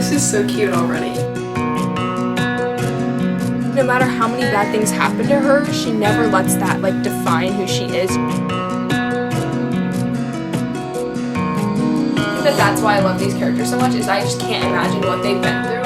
This is so cute already. No matter how many bad things happen to her, she never lets that like define who she is. That's why I love these characters so much, is I just can't imagine what they've been through.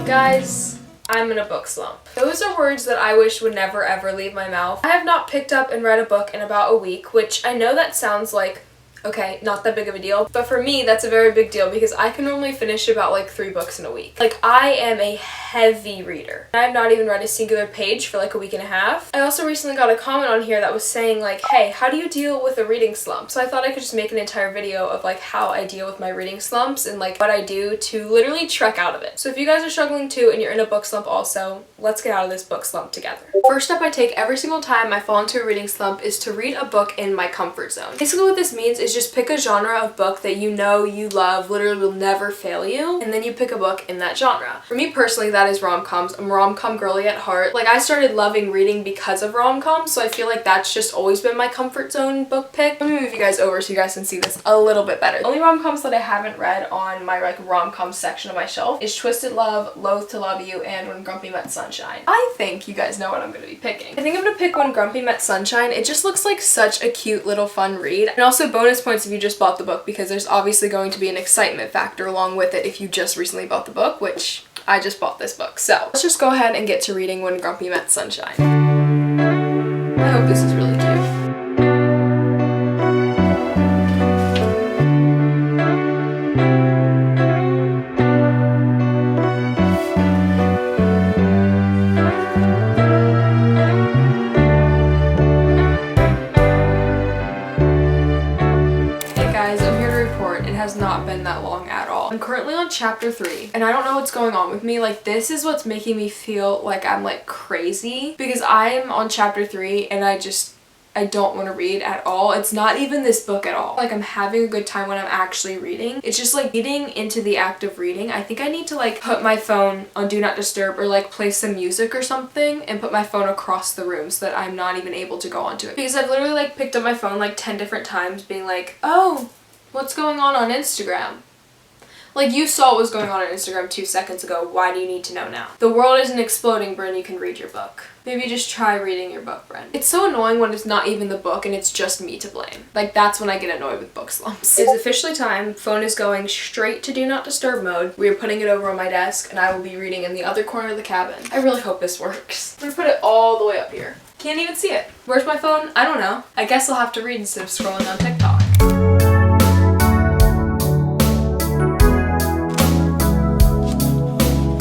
Guys, I'm in a book slump. Those are words that I wish would never ever leave my mouth. I have not picked up and read a book in about a week, which I know that sounds like, okay, not that big of a deal, but for me that's a very big deal because I can normally finish about like 3 books in a week. Like, I am a heavy reader. I have not even read a singular page for like a week and a half. I also recently got a comment on here that was saying like, hey, how do you deal with a reading slump? So I thought I could just make an entire video of like how I deal with my reading slumps and like what I do to literally trek out of it. So if you guys are struggling too and you're in a book slump also, let's get out of this book slump together. First step I take every single time I fall into a reading slump is to read a book in my comfort zone. Basically what this means is just pick a genre of book that you know you love, literally will never fail you, and then you pick a book in that genre. For me personally, that is rom-coms. I'm a rom-com girly at heart. Like, I started loving reading because of rom-coms, so I feel like that's just always been my comfort zone book pick. Let me move you guys over so you guys can see this a little bit better. The only rom-coms that I haven't read on my like rom-com section of my shelf is Twisted Love, Loath to Love You, and When Grumpy Met Sunshine. I think you guys know what I'm going to be picking. I think I'm going to pick When Grumpy Met Sunshine. It just looks like such a cute little fun read. And also bonus points if you just bought the book, because there's obviously going to be an excitement factor along with it if you just recently bought the book, which I just bought this book. So let's just go ahead and get to reading When Grumpy Met Sunshine. I hope this is really cute. Has not been that long at all. I'm currently on chapter 3 and I don't know what's going on with me. Like, this is what's making me feel like I'm like crazy, because I'm on chapter 3 and I don't want to read at all. It's not even this book at all. Like, I'm having a good time when I'm actually reading. It's just like getting into the act of reading. I think I need to like put my phone on Do Not Disturb or like play some music or something and put my phone across the room so that I'm not even able to go onto it. Because I've literally like picked up my phone like 10 different times being like, oh, what's going on Instagram? Like, you saw what was going on Instagram 2 seconds ago. Why do you need to know now? The world isn't exploding, Bryn. You can read your book. Maybe just try reading your book, Bryn. It's so annoying when it's not even the book and it's just me to blame. Like, that's when I get annoyed with book slumps. It's officially time. Phone is going straight to Do Not Disturb mode. We are putting it over on my desk and I will be reading in the other corner of the cabin. I really hope this works. I'm gonna put it all the way up here. Can't even see it. Where's my phone? I don't know. I guess I'll have to read instead of scrolling on TikTok.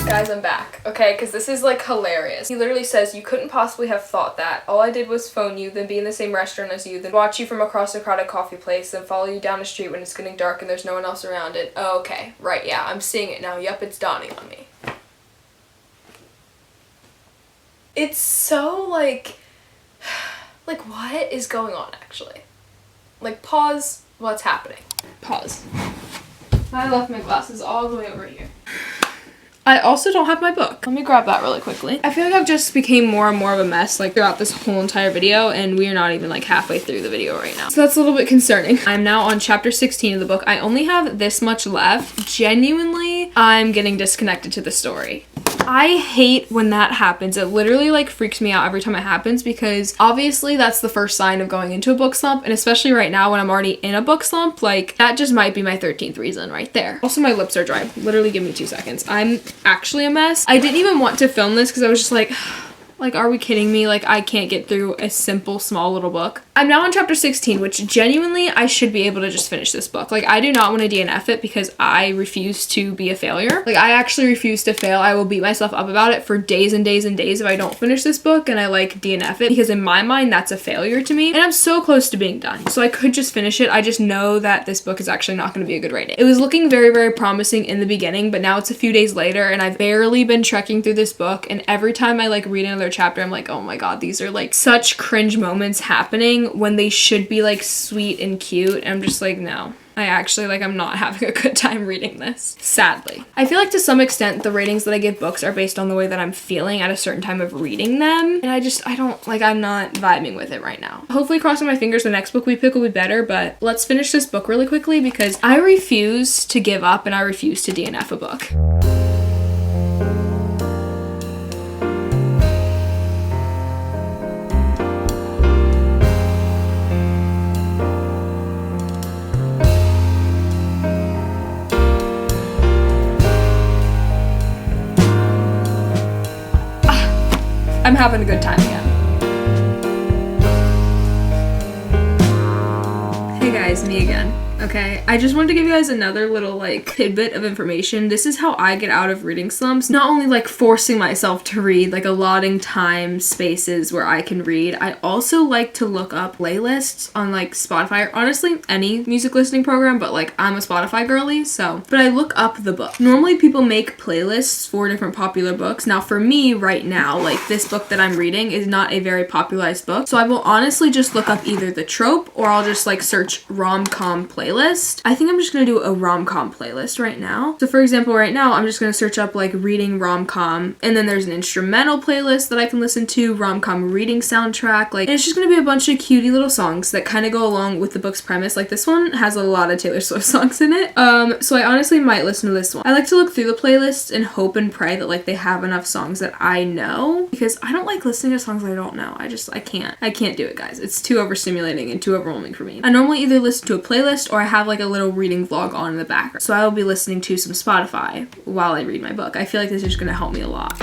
Guys, I'm back, okay? Because this is like hilarious. He literally says, you couldn't possibly have thought that. All I did was phone you, then be in the same restaurant as you, then watch you from across a crowded coffee place, then follow you down the street when it's getting dark and there's no one else around it. Oh, okay. Right, yeah, I'm seeing it now. Yup, it's dawning on me. It's so like what is going on actually? Like, pause, what's happening? Pause. I left my glasses all the way over here. I also don't have my book. Let me grab that really quickly. I feel like I've just became more and more of a mess like throughout this whole entire video, and we are not even like halfway through the video right now. So that's a little bit concerning. I'm now on chapter 16 of the book. I only have this much left. Genuinely, I'm getting disconnected to the story. I hate when that happens. It literally like freaks me out every time it happens, because obviously that's the first sign of going into a book slump, and especially right now when I'm already in a book slump, like that just might be my 13th reason right there. Also, my lips are dry. Literally give me 2 seconds. I'm actually a mess. I didn't even want to film this because I was just like, are we kidding me? Like, I can't get through a simple, small little book. I'm now on chapter 16, which genuinely, I should be able to just finish this book. Like, I do not want to DNF it because I refuse to be a failure. Like, I actually refuse to fail. I will beat myself up about it for days and days and days if I don't finish this book and I, like, DNF it, because in my mind, that's a failure to me. And I'm so close to being done. So I could just finish it. I just know that this book is actually not going to be a good rating. It was looking very, very promising in the beginning, but now it's a few days later and I've barely been trekking through this book, and every time I, like, read another chapter, I'm like, oh my god, these are like such cringe moments happening when they should be like sweet and cute. And I'm just like, no, I'm not having a good time reading this, sadly. I feel like to some extent the ratings that I give books are based on the way that I'm feeling at a certain time of reading them, and I'm not vibing with it right now. Hopefully, crossing my fingers, the next book we pick will be better, but let's finish this book really quickly because I refuse to give up and I refuse to DNF a book. I'm having a good time again. Hey guys, me again. Okay, I just wanted to give you guys another little like tidbit of information. This is how I get out of reading slumps. Not only like forcing myself to read, like allotting time spaces where I can read, I also like to look up playlists on like Spotify or honestly any music listening program, but like I'm a Spotify girly, so. But I look up the book. Normally people make playlists for different popular books. Now for me right now, like this book that I'm reading is not a very popularized book, so I will honestly just look up either the trope or I'll just like search rom-com playlist. I think I'm just gonna do a rom-com playlist right now. So for example, right now I'm just gonna search up like reading rom-com, and then there's an instrumental playlist that I can listen to, rom-com reading soundtrack, like, and it's just gonna be a bunch of cutie little songs that kind of go along with the book's premise. Like this one has a lot of Taylor Swift songs in it. So I honestly might listen to this one. I like to look through the playlist and hope and pray that like they have enough songs that I know, because I don't like listening to songs I don't know. I can't do it, guys. It's too overstimulating and too overwhelming for me. I normally either listen to a playlist or I have like a little reading vlog on in the background. So I will be listening to some Spotify while I read my book. I feel like this is just gonna help me a lot.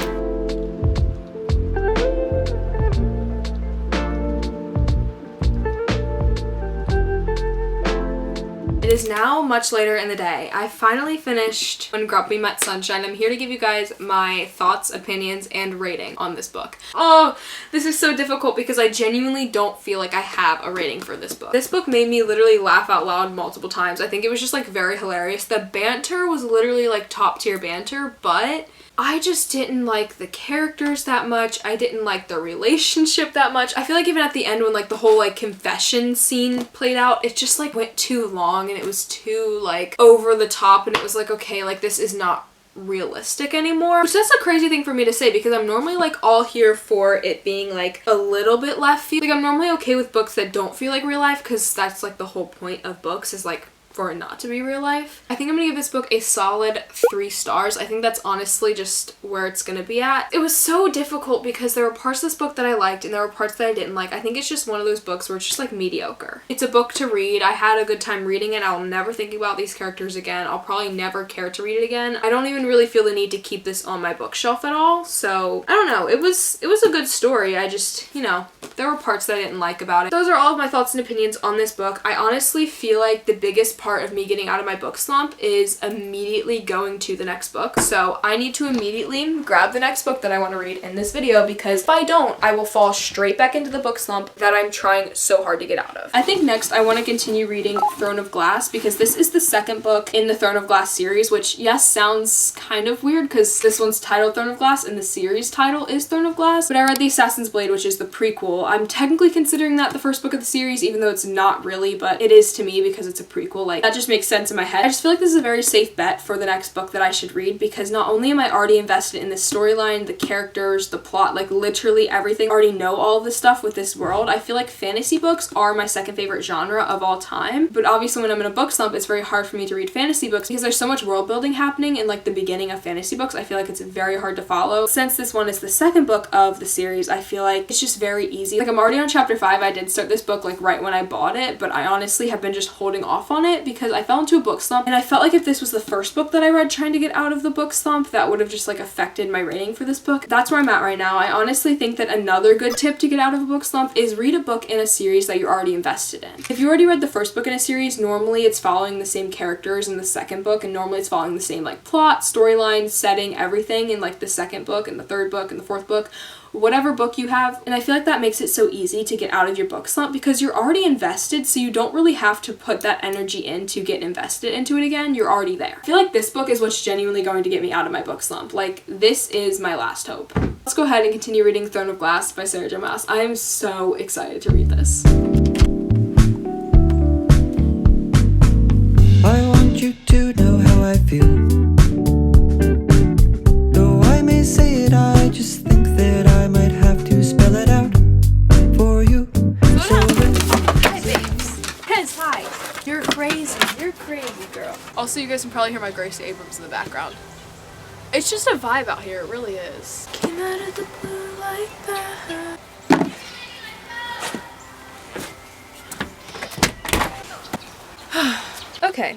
It is now much later in the day. I finally finished When Grumpy Met Sunshine. I'm here to give you guys my thoughts, opinions, and rating on this book. Oh, this is so difficult because I genuinely don't feel like I have a rating for this book. This book made me literally laugh out loud multiple times. I think it was just like very hilarious. The banter was literally like top tier banter, but I just didn't like the characters that much. I didn't like the relationship that much. I feel like even at the end when like the whole like confession scene played out, it just like went too long and it was too like over the top, and it was like, okay, like this is not realistic anymore. Which that's a crazy thing for me to say because I'm normally like all here for it being like a little bit left field. Like I'm normally okay with books that don't feel like real life because that's like the whole point of books is like for it not to be real life. I think I'm gonna give this book a solid 3 stars. I think that's honestly just where it's gonna be at. It was so difficult because there were parts of this book that I liked and there were parts that I didn't like. I think it's just one of those books where it's just like mediocre. It's a book to read. I had a good time reading it. I'll never think about these characters again. I'll probably never care to read it again. I don't even really feel the need to keep this on my bookshelf at all. So I don't know. It was a good story. I just, you know, there were parts that I didn't like about it. Those are all of my thoughts and opinions on this book. I honestly feel like the biggest part of me getting out of my book slump is immediately going to the next book. So I need to immediately grab the next book that I want to read in this video because if I don't, I will fall straight back into the book slump that I'm trying so hard to get out of. I think next I want to continue reading Throne of Glass because this is the second book in the Throne of Glass series, which yes, sounds kind of weird because this one's titled Throne of Glass and the series title is Throne of Glass, but I read The Assassin's Blade, which is the prequel. I'm technically considering that the first book of the series, even though it's not really, but it is to me because it's a prequel. Like that just makes sense in my head. I just feel like this is a very safe bet for the next book that I should read because not only am I already invested in this storyline, the characters, the plot, like literally everything, I already know all of this stuff with this world. I feel like fantasy books are my second favorite genre of all time, but obviously when I'm in a book slump, it's very hard for me to read fantasy books because there's so much world building happening in like the beginning of fantasy books. I feel like it's very hard to follow. Since this one is the second book of the series, I feel like it's just very easy. Like I'm already on chapter 5. I did start this book like right when I bought it, but I honestly have been just holding off on it because I fell into a book slump, and I felt like if this was the first book that I read trying to get out of the book slump, that would have just like affected my rating for this book. That's where I'm at right now. I honestly think that another good tip to get out of a book slump is read a book in a series that you're already invested in. If you already read the first book in a series, normally it's following the same characters in the second book, and normally it's following the same like plot, storyline, setting, everything in like the second book and the third book and the fourth book, whatever book you have. And I feel like that makes it so easy to get out of your book slump because you're already invested, so you don't really have to put that energy in to get invested into it again. You're already there. I feel like this book is what's genuinely going to get me out of my book slump. Like, this is my last hope. Let's go ahead and continue reading Throne of Glass by Sarah J. Maas. I am so excited to read this. crazy. You're crazy, girl. Also, you guys can probably hear my Gracie Abrams in the background. It's just a vibe out here. It really is. Came out of the blue like that. Okay.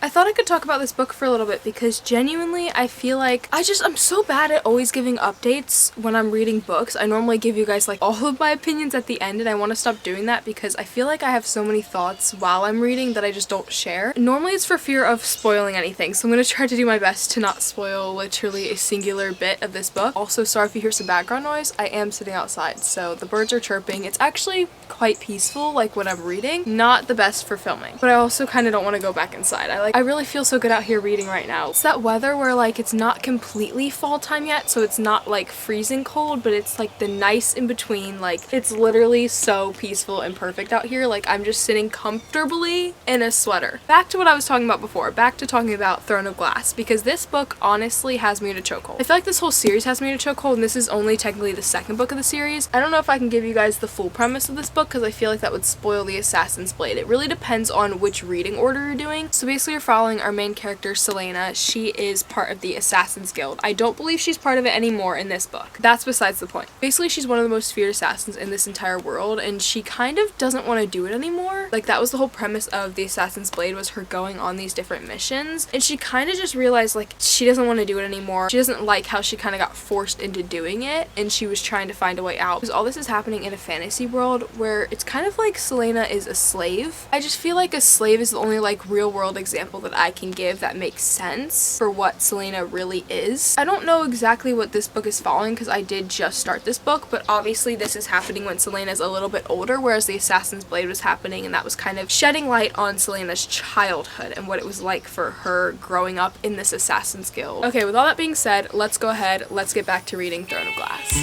I thought I could talk about this book for a little bit because genuinely I feel like I'm so bad at always giving updates when I'm reading books. I normally give you guys like all of my opinions at the end, and I want to stop doing that because I feel like I have so many thoughts while I'm reading that I just don't share. Normally it's for fear of spoiling anything, so I'm going to try to do my best to not spoil literally a singular bit of this book. Also, sorry if you hear some background noise. I am sitting outside, so the birds are chirping. It's actually quite peaceful like when I'm reading. Not the best for filming, but I also kind of don't want to go back inside. I really feel so good out here reading right now. It's that weather where like it's not completely fall time yet, so it's not like freezing cold, but it's like the nice in between. Like it's literally so peaceful and perfect out here. Like I'm just sitting comfortably in a sweater. Back to what I was talking about before, back to talking about Throne of Glass, because this book honestly has me in a chokehold. I feel like this whole series has me in a chokehold, and this is only technically the second book of the series. I don't know if I can give you guys the full premise of this book because I feel like that would spoil the Assassin's Blade. It really depends on which reading order you're doing. So basically you're following our main character, Selena. She is part of the Assassin's Guild. I don't believe she's part of it anymore in this book. That's besides the point. Basically, she's one of the most feared assassins in this entire world, and she kind of doesn't want to do it anymore. Like, that was the whole premise of the Assassin's Blade, was her going on these different missions, and she kind of just realized, like, she doesn't want to do it anymore. She doesn't like how she kind of got forced into doing it, and she was trying to find a way out. Because all this is happening in a fantasy world where it's kind of like Selena is a slave. I just feel like a slave is the only, like, real world example that I can give that makes sense for what Selena really is. I don't know exactly what this book is following because I did just start this book, but obviously this is happening when Selena's a little bit older, whereas the Assassin's Blade was happening, and that was kind of shedding light on Selena's childhood and what it was like for her growing up in this Assassin's Guild. Okay, with all that being said, let's go ahead, let's get back to reading Throne of Glass.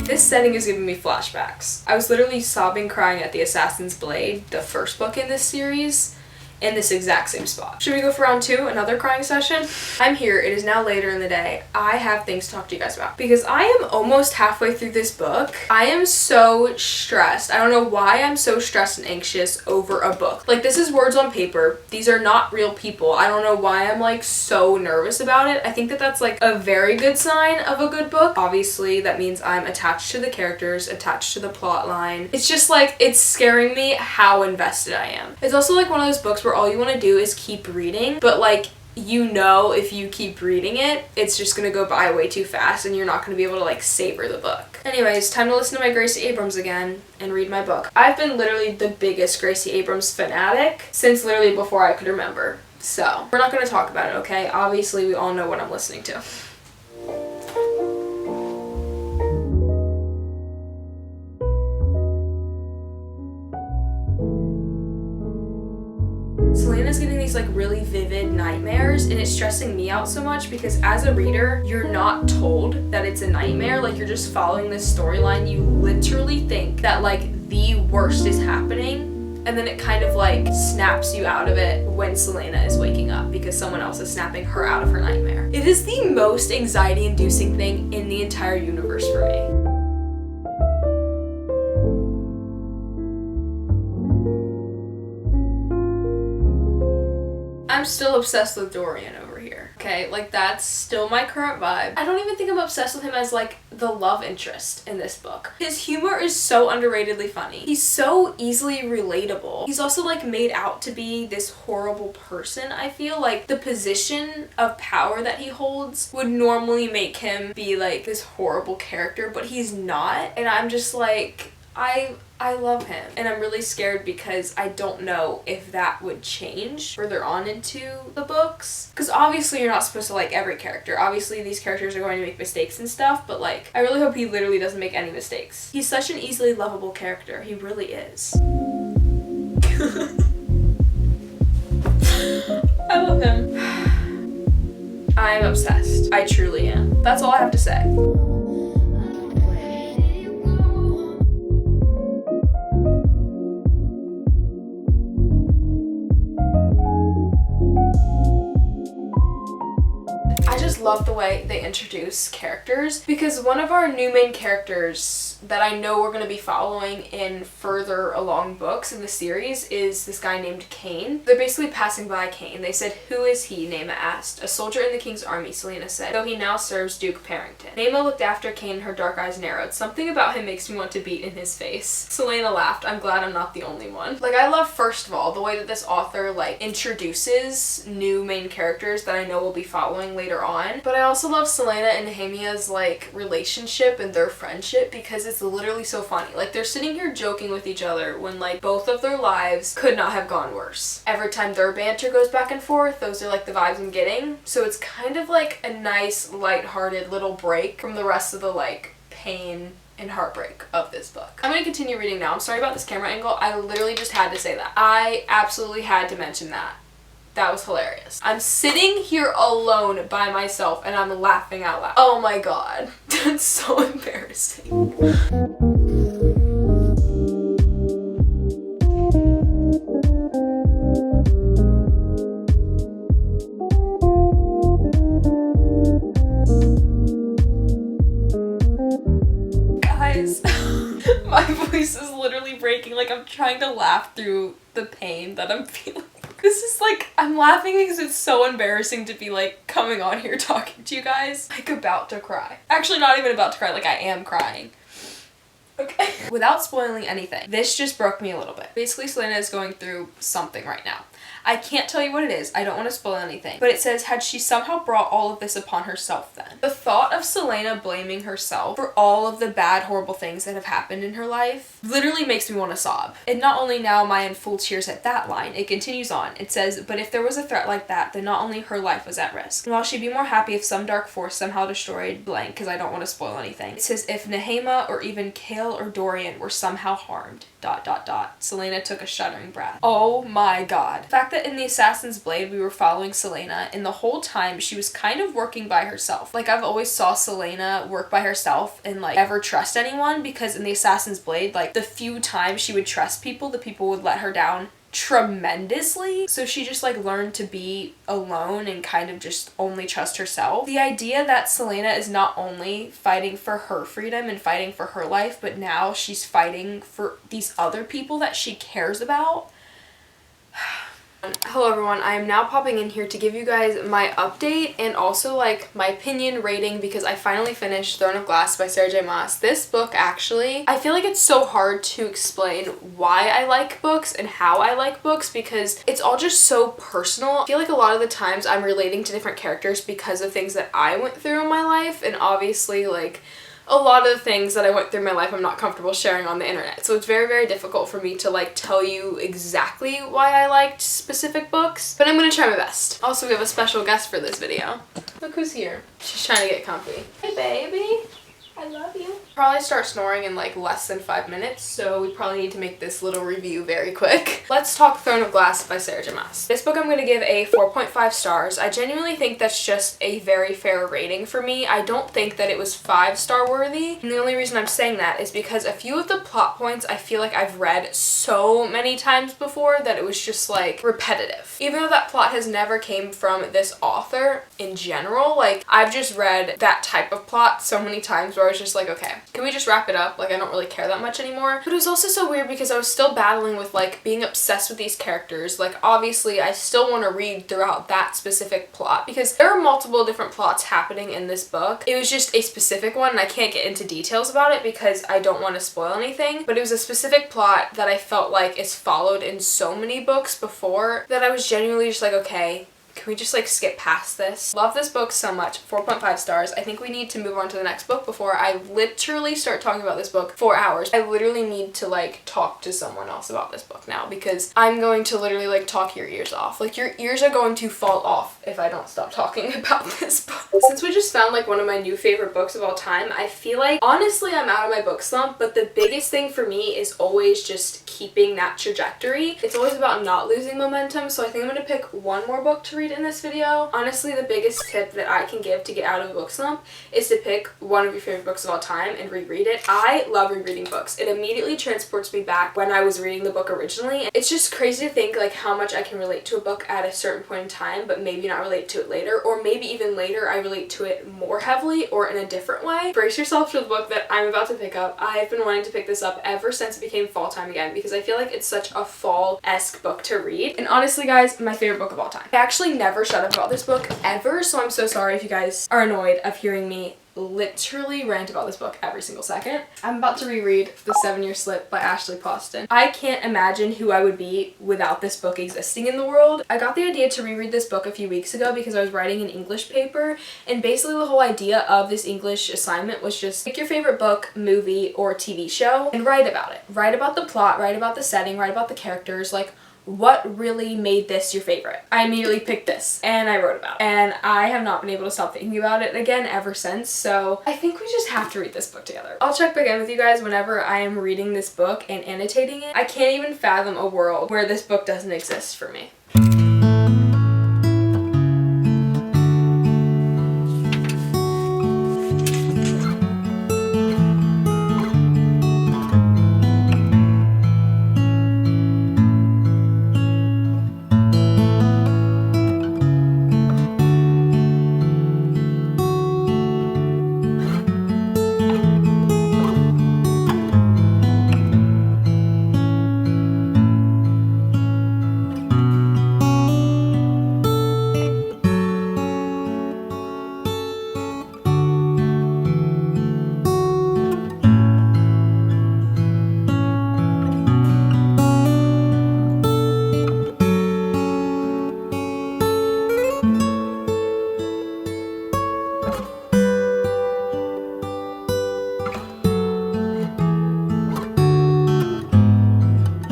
This setting is giving me flashbacks. I was literally sobbing crying at the Assassin's Blade, the first book in this series, in this exact same spot. Should we go for round 2, another crying session? I'm here, it is now later in the day. I have things to talk to you guys about because I am almost halfway through this book. I am so stressed. I don't know why I'm so stressed and anxious over a book. Like, this is words on paper. These are not real people. I don't know why I'm like so nervous about it. I think that that's like a very good sign of a good book. Obviously, that means I'm attached to the characters, attached to the plot line. It's just like, it's scaring me how invested I am. It's also like one of those books where all you want to do is keep reading, but like, you know, if you keep reading it, it's just gonna go by way too fast and you're not gonna be able to like savor the book. Anyways, time to listen to my Gracie Abrams again and read my book. I've been literally the biggest Gracie Abrams fanatic since literally before I could remember. So, we're not gonna talk about it, okay? Obviously, we all know what I'm listening to. Selena's getting these like really vivid nightmares, and it's stressing me out so much because as a reader, you're not told that it's a nightmare. Like, you're just following this storyline. You literally think that like the worst is happening, and then it kind of like snaps you out of it when Selena is waking up because someone else is snapping her out of her nightmare. It is the most anxiety-inducing thing in the entire universe for me. I'm still obsessed with Dorian over here. Okay, like that's still my current vibe. I don't even think I'm obsessed with him as like the love interest in this book. His humor is so underratedly funny. He's so easily relatable. He's also like made out to be this horrible person. I feel like the position of power that he holds would normally make him be like this horrible character, but he's not. And I'm just like, I love him, and I'm really scared because I don't know if that would change further on into the books. Because obviously you're not supposed to like every character. Obviously these characters are going to make mistakes and stuff, but like, I really hope he literally doesn't make any mistakes. He's such an easily lovable character. He really is. I love him. I'm obsessed. I truly am. That's all I have to say. love the way they introduce characters, because one of our new main characters that I know we're going to be following in further along books in the series is this guy named Kane. They're basically passing by Kane. They said, "Who is he?" Naima asked. "A soldier in the king's army," Selena said, "though he now serves Duke Parrington." Naima looked after Kane, her dark eyes narrowed. "Something about him makes me want to beat in his face." Selena laughed. "I'm glad I'm not the only one." Like, I love, first of all, the way that this author, like, introduces new main characters that I know we'll be following later on. But I also love Selena and Nehemiah's, like, relationship and their friendship, because it's literally so funny. Like, they're sitting here joking with each other when, like, both of their lives could not have gone worse. Every time their banter goes back and forth, those are, like, the vibes I'm getting. So it's kind of like a nice, lighthearted little break from the rest of the, like, pain and heartbreak of this book. I'm going to continue reading now. I'm sorry about this camera angle. I literally just had to say that. I absolutely had to mention that. That was hilarious. I'm sitting here alone by myself and I'm laughing out loud. Oh my god. That's so embarrassing. Guys, my voice is literally breaking. Like, I'm trying to laugh through the pain that I'm feeling. This is like, I'm laughing because it's so embarrassing to be like coming on here talking to you guys. Like, about to cry. Actually, not even about to cry, like I am crying. Okay. Without spoiling anything, this just broke me a little bit. Basically, Selena is going through something right now. I can't tell you what it is. I don't want to spoil anything. But it says, had she somehow brought all of this upon herself then? The thought of Selena blaming herself for all of the bad, horrible things that have happened in her life literally makes me want to sob. And not only now am I in full tears at that line, it continues on. It says, but if there was a threat like that, then not only her life was at risk. And while she'd be more happy if some dark force somehow destroyed blank, because I don't want to spoil anything. It says, if Nehema or even Kale or Dorian were somehow harmed, ... Selena took a shuddering breath. Oh my god. The fact that in the Assassin's Blade we were following Selena, and the whole time she was kind of working by herself. Like, I've always saw Selena work by herself and like never trust anyone, because in the Assassin's Blade, like, the few times she would trust people, the people would let her down tremendously. So she just like learned to be alone and kind of just only trust herself. The idea that Selena is not only fighting for her freedom and fighting for her life, but now she's fighting for these other people that she cares about. Hello everyone, I am now popping in here to give you guys my update and also like my opinion rating, because I finally finished Throne of Glass by Sarah J Maas. This book, actually, I feel like it's so hard to explain why I like books and how I like books, because it's all just so personal. I feel like a lot of the times I'm relating to different characters because of things that I went through in my life, and obviously like a lot of the things that I went through in my life I'm not comfortable sharing on the internet. So it's very, very difficult for me to like tell you exactly why I liked specific books, but I'm gonna try my best. Also, we have a special guest for this video. Look who's here. She's trying to get comfy. Hey baby, I love you. Probably start snoring in like less than 5 minutes, so we probably need to make this little review very quick. Let's talk Throne of Glass by Sarah J Maas. This book I'm going to give a 4.5 stars. I genuinely think that's just a very fair rating for me. I don't think that it was 5-star worthy, and the only reason I'm saying that is because a few of the plot points I feel like I've read so many times before that it was just like repetitive. Even though that plot has never came from this author in general, like, I've just read that type of plot so many times where I was just like, okay, can we just wrap it up? Like, I don't really care that much anymore. But it was also so weird because I was still battling with like being obsessed with these characters. Like, obviously I still want to read throughout that specific plot because there are multiple different plots happening in this book. It was just a specific one and I can't get into details about it because I don't want to spoil anything, but it was a specific plot that I felt like is followed in so many books before that I was genuinely just like, okay, can we just like skip past this? Love this book so much. 4.5 stars. I think we need to move on to the next book before I literally start talking about this book for hours. I literally need to like talk to someone else about this book now because I'm going to literally like talk your ears off. Like, your ears are going to fall off if I don't stop talking about this book. Since we just found like one of my new favorite books of all time, I feel like honestly I'm out of my book slump, but the biggest thing for me is always just keeping that trajectory. It's always about not losing momentum, so I think I'm gonna pick one more book to read reread in this video. Honestly, the biggest tip that I can give to get out of a book slump is to pick one of your favorite books of all time and reread it. I love rereading books. It immediately transports me back when I was reading the book originally. It's just crazy to think like how much I can relate to a book at a certain point in time, but maybe not relate to it later, or maybe even later I relate to it more heavily or in a different way. Brace yourself for the book that I'm about to pick up. I've been wanting to pick this up ever since it became fall time again because I feel like it's such a fall-esque book to read. And honestly, guys, my favorite book of all time. I actually never shut up about this book ever, so I'm so sorry if you guys are annoyed of hearing me literally rant about this book every single second. I'm about to reread The 7-Year Slip by Ashley Poston. I can't imagine who I would be without this book existing in the world. I got the idea to reread this book a few weeks ago because I was writing an English paper, and basically the whole idea of this English assignment was just pick your favorite book, movie, or TV show and write about it. Write about the plot, write about the setting, write about the characters, like what really made this your favorite. I immediately picked this and I wrote about it, and I have not been able to stop thinking about it again ever since, so I think we just have to read this book together. I'll check back in with you guys whenever I am reading this book and annotating it. I can't even fathom a world where this book doesn't exist for me.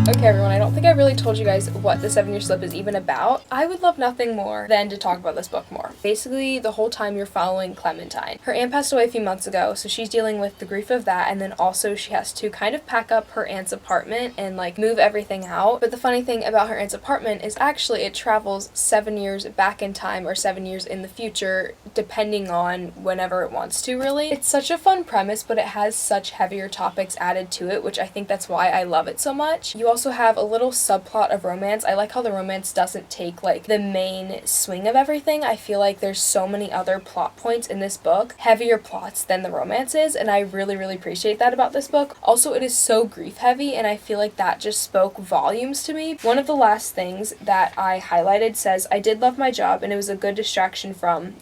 Okay everyone, I don't think I really told you guys what The 7-Year Slip is even about. I would love nothing more than to talk about this book more. Basically, the whole time you're following Clementine. Her aunt passed away a few months ago, so she's dealing with the grief of that, and then also she has to kind of pack up her aunt's apartment and like move everything out. But the funny thing about her aunt's apartment is actually it travels 7 years back in time or 7 years in the future, depending on whenever it wants to, really. It's such a fun premise, but it has such heavier topics added to it, which I think that's why I love it so much. You also have a little subplot of romance. I like how the romance doesn't take like the main swing of everything. I feel like there's so many other plot points in this book, heavier plots than the romance is, and I really appreciate that about this book. Also, it is so grief heavy, and I feel like that just spoke volumes to me. One of the last things that I highlighted says, "I did love my job and it was a good distraction from ...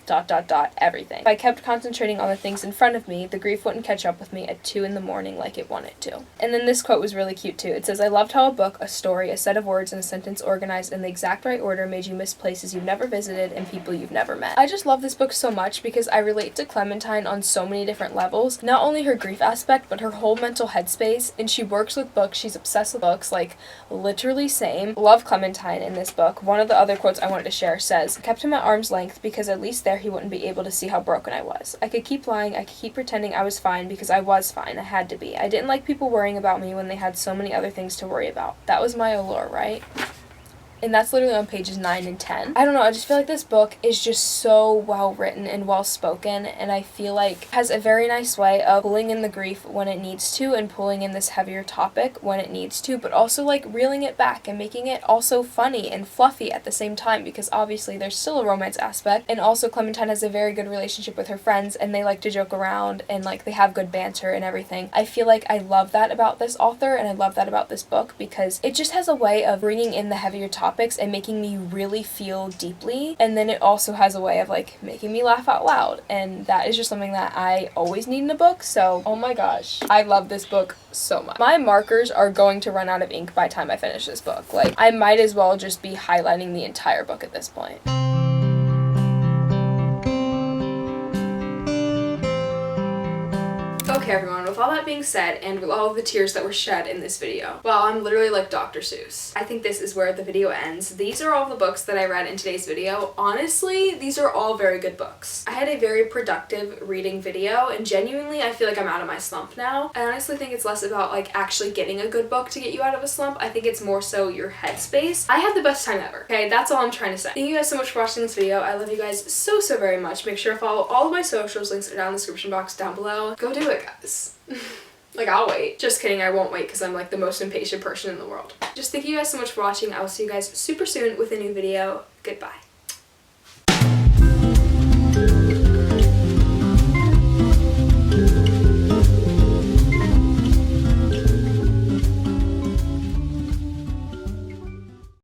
everything. If I kept concentrating on the things in front of me, the grief wouldn't catch up with me at 2 in the morning like it wanted to." And then this quote was really cute too. It says, "I loved how a book, a story, a set of words, and a sentence organized in the exact right order made you miss places you've never visited and people you've never met." I just love this book so much because I relate to Clementine on so many different levels. Not only her grief aspect, but her whole mental headspace, and she works with books, she's obsessed with books, like literally same. Love Clementine in this book. One of the other quotes I wanted to share says, "Kept him at arm's length because at least there he wouldn't be able to see how broken I was. I could keep lying, I could keep pretending I was fine because I was fine, I had to be. I didn't like people worrying about me when they had so many other things to worry about. That was my allure, right?" And that's literally on pages 9 and 10. I don't know, I just feel like this book is just so well written and well spoken, and I feel like it has a very nice way of pulling in the grief when it needs to and pulling in this heavier topic when it needs to, but also like reeling it back and making it also funny and fluffy at the same time, because obviously there's still a romance aspect, and also Clementine has a very good relationship with her friends and they like to joke around and like they have good banter and everything. I feel like I love that about this author and I love that about this book because it just has a way of bringing in the heavier topics and making me really feel deeply, and then it also has a way of like making me laugh out loud, and that is just something that I always need in a book. So oh my gosh, I love this book so much. My markers are going to run out of ink by the time I finish this book. Like I might as well just be highlighting the entire book at this point. Okay everyone, with all that being said and with all of the tears that were shed in this video, wow, I'm literally like Dr. Seuss. I think this is where the video ends. These are all the books that I read in today's video. Honestly, these are all very good books. I had a very productive reading video and genuinely I feel like I'm out of my slump now. I honestly think it's less about like actually getting a good book to get you out of a slump. I think it's more so your headspace. I had the best time ever. Okay, that's all I'm trying to say. Thank you guys so much for watching this video. I love you guys so very much. Make sure to follow all of my socials. Links are down in the description box down below. Go do it, guys. Like, I'll wait. Just kidding, I won't wait because I'm like the most impatient person in the world. Just thank you guys so much for watching. I will see you guys super soon with a new video. Goodbye.